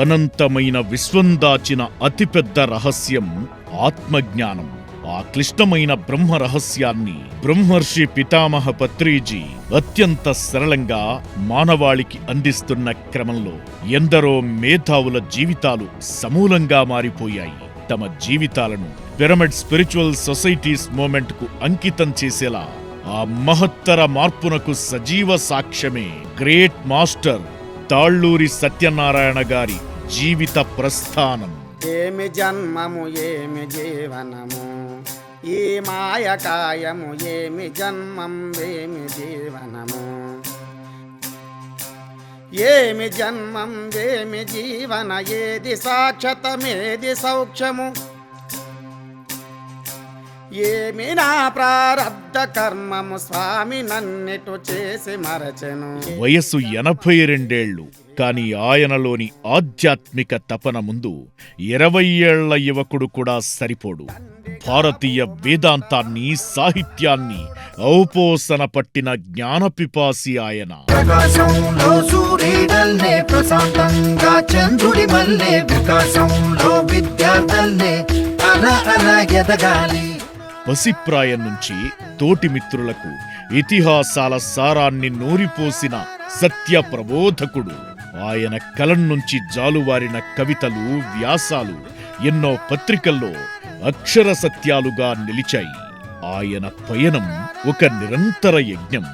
అనంతమైన విశ్వం దాచిన అతిపెద్ద రహస్యం ఆత్మజ్ఞానం. ఆ క్లిష్టమైన బ్రహ్మ రహస్యాన్ని బ్రహ్మర్షి పితామహ పత్రిజీ అత్యంత సరళంగా మానవాళికి అందిస్తున్న క్రమంలో ఎందరో మేధావుల జీవితాలు సమూలంగా మారిపోయాయి. తమ జీవితాలను పిరమిడ్ స్పిరిచువల్ సొసైటీస్ మూవ్మెంట్ కు అంకితం చేసేలా ఆ మహత్తర మార్పునకు సజీవ సాక్ష్యమే గ్రేట్ మాస్టర్ తాళ్ళూరి సత్యనారాయణ గారి జీవిత ప్రస్థానం. ఏమి జన్మము ఏమి జీవనము, ఈ మాయకాయము ఏమి జన్మం ఏమి జీవనము. ఏమి జన్మం ఏమి జీవన, ఏది సాక్షతమేది సౌఖ్యము. ఏమి నా ప్రారబ్ధ కర్మము, స్వామి నన్నిటు చేసి మరచెను. వయస్సు 82 కాని ఆయనలోని ఆధ్యాత్మిక తపన ముందు 20 ఏళ్ల యువకుడు కూడా సరిపోడు. భారతీయ వేదాంతాన్ని, సాహిత్యాన్ని ఔపోసన పట్టిన జ్ఞానపిపాసి ఆయన. ప్రకాశంలో సూర్యుడల్లే, ప్రశాంతంగా చంద్రుడి మల్లే, వికాసంలో విద్యార్థుల్లే అలా అలా ఎదగాలి. పసిప్రాయం నుంచి తోటి మిత్రులకు ఇతిహాసాల సారాన్ని నూరిపోసిన సత్య ప్రబోధకుడు. ఆయన కలం నుంచి జాలువారిన కవితలు, వ్యాసాలు ఎన్నో పత్రికల్లో అక్షర సత్యాలుగా నిలిచాయి. ఆయన పయనం ఒక నిరంతర యజ్ఞం.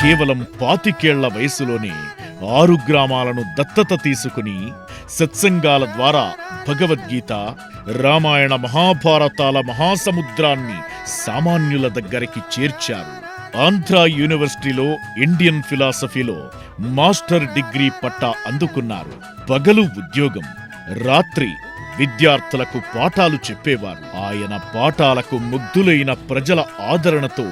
కేవలం 25 ఏళ్ల వయసులోనే 6 గ్రామాలను దత్తత తీసుకుని సత్సంగాల ద్వారా భగవద్గీత, రామాయణ, మహాభారతాల మహాసముద్రాన్ని సామాన్యుల దగ్గరికి చేర్చారు. ఆంధ్ర యూనివర్సిటీలో ఇండియన్ ఫిలాసఫీలో మాస్టర్ డిగ్రీ పట్టా అందుకున్నారు. పగలు ఉద్యోగం, రాత్రి విద్యార్థులకు పాఠాలు చెప్పేవారు. ఆయన పాఠాలకు ముగ్ధులైన ప్రజల ఆదరణతో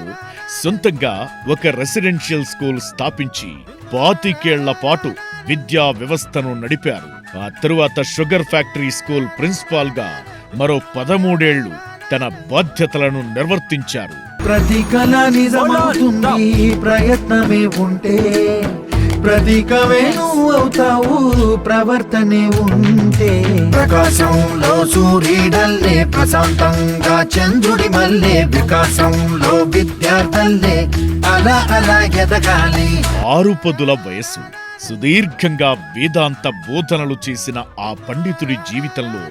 సొంతంగా ఒక రెసిడెన్షియల్ స్కూల్ స్థాపించి 25 ఏళ్ల పాటు విద్యా వ్యవస్థను నడిపారు. ఆ తరువాత షుగర్ ఫ్యాక్టరీ స్కూల్ ప్రిన్సిపాల్ గా మరో 13 ఏళ్లు తన బాధ్యతలను నిర్వర్తించారు. ప్రతి కళ నిజమవుతుంది, ప్రయత్నమే ఉంటే ప్రతీకమే నువ్వు అవుతావు, ప్రవర్తనే ఉంటే. ప్రకాశంలో సూర్యుడల్లే, ప్రశాంతంగా చంద్రుడి మల్లే, వికాసంలో విద్యార్థుల్లే అలా అలా ఎదగాలి. 6 పదుల వయస్సు, సుదీర్ఘంగా వేదాంత బోధనలు చేసిన ఆ పండితుడి జీవితంలో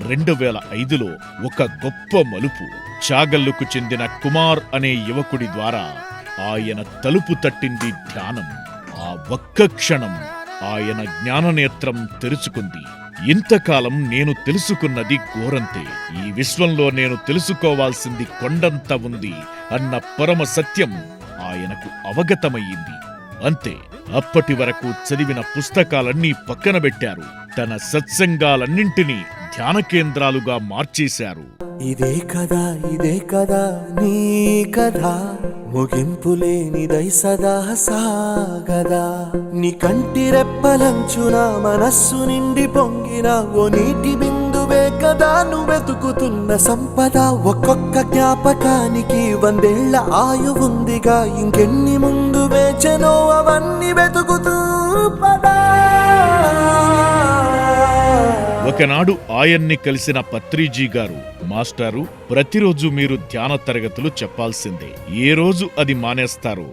2005లో ఒక గొప్ప మలుపు. చాగల్లుకు చెందిన కుమార్ అనే యువకుడి ద్వారా ఆయన తలుపు తట్టింది ధ్యానం. ఆ ఒక్క క్షణం ఆయన జ్ఞాననేత్రం తెరుచుకుంది. ఇంతకాలం నేను తెలుసుకున్నది గోరంతే, ఈ విశ్వంలో నేను తెలుసుకోవాల్సింది కొండంత ఉంది అన్న పరమ సత్యం ఆయనకు అవగతమయ్యింది. అంతే, అప్పటి వరకు చదివిన పుస్తకాలన్నీ పక్కన పెట్టారు. తన సత్సంగాలన్నింటినీ ధ్యాన కేంద్రాలుగా మార్చేశారు. ఇదే కదా నీ కథ, ముగింపులేనిదై సదా సాగదా. నీ కంటి రెప్పలంచున మనస్సు నిండి పొంగిన ఓ నీటి బిందువే కదా నువ్వెతుకుతున్న సంపద. ఒక్కొక్క జ్ఞాపకానికి 100 ఏళ్ల ఆయువుందిగా, ఇంకెన్ని ముందు వేచనో అవన్నీ వెతుకుతూ పదా. ఒకనాడు ఆయన్ని కలిసిన పత్రిజీ గారు, మాస్టారు, ప్రతిరోజు మీరు ధ్యాన తరగతులు చెప్పాల్సిందే. ఏ రోజు అది మానేస్తారో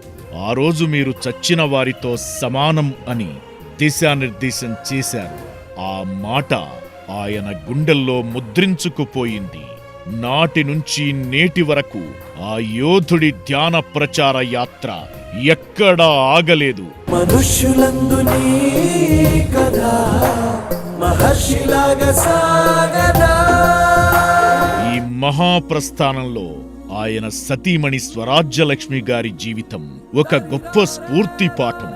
ఆ రోజు మీరు చచ్చిన వారితో సమానం అని దిశానిర్దేశం చేశారు. ఆ మాట ఆయన గుండెల్లో ముద్రించుకుపోయింది. నాటి నుంచి నేటి వరకు ఆ యోధుడి ధ్యాన ప్రచార యాత్ర ఎక్కడా ఆగలేదు. మనుష్యులందు నీ కథ మహర్షిలాగా సాగదా. ఈ మహాప్రస్థానంలో ఆయన సతీమణి స్వరాజ్యలక్ష్మి గారి జీవితం ఒక గొప్ప స్ఫూర్తి పాఠం.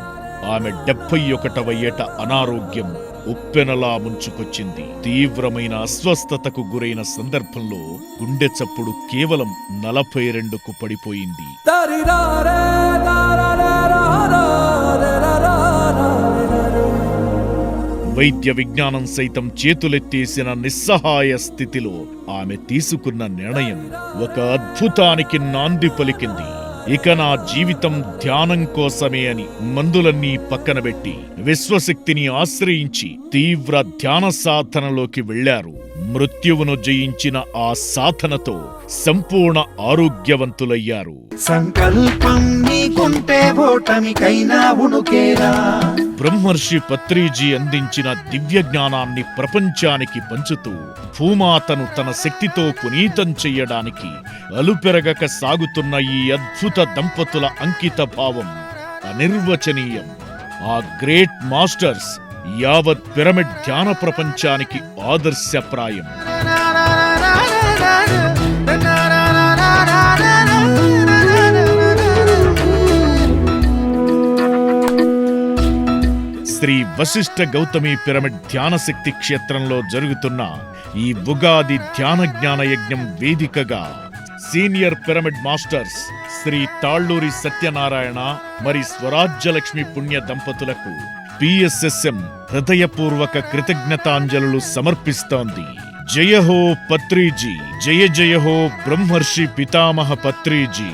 ఆమె 71వ ఏట అనారోగ్యం ఉప్పెనలా ముంచుకొచ్చింది. తీవ్రమైన అస్వస్థతకు గురైన సందర్భంలో గుండె చప్పుడు కేవలం 42కు పడిపోయింది. వైద్య విజ్ఞానం సైతం చేతులెత్తేసిన నిస్సహాయ స్థితిలో ఆమె తీసుకున్న నిర్ణయం ఒక అద్భుతానికి నాంది పలికింది. ఇక నా జీవితం ధ్యానం కోసమే అని మందులన్నీ పక్కనబెట్టి విశ్వశక్తిని ఆశ్రయించి తీవ్ర ధ్యాన సాధనలోకి వెళ్లారు. మృత్యువును జయించిన ఆ సాధనతో సంపూర్ణ ఆరోగ్యవంతులయ్యారు. సంకల్పం నీకుంటే ఓటమికైనా ఉణుకేరా. బ్రహ్మర్షి పత్రిజీ అందించిన దివ్య జ్ఞానాన్ని ప్రపంచానికి పంచుతూ భూమాతను తన శక్తితో పునీతం చెయ్యడానికి అలుపెరగక సాగుతున్న ఈ అద్భుత దంపతుల అంకిత భావం అనిర్వచనీయం. ఆ గ్రేట్ మాస్టర్స్ యావత్ పిరమిడ్ ధ్యాన ప్రపంచానికి ఆదర్శప్రాయం. శ్రీ వశిష్ఠ గౌతమి పిరమిడ్ ధ్యాన శక్తి క్షేత్రంలో జరుగుతున్న ఈ ఉగాది ధ్యాన జ్ఞాన యజ్ఞం వేదికగా senior pyramid masters Shri Talluri Satyanarayana మరి స్వరాజ్యలక్ష్మి పుణ్య దంపతులకు పిఎస్ఎస్ఎం హృదయపూర్వక కృతజ్ఞతాంజలులు సమర్పిస్తోంది. జయ హో పత్రిజీ, జయ జయ హో బ్రహ్మర్షి పితామహ పత్రిజీ.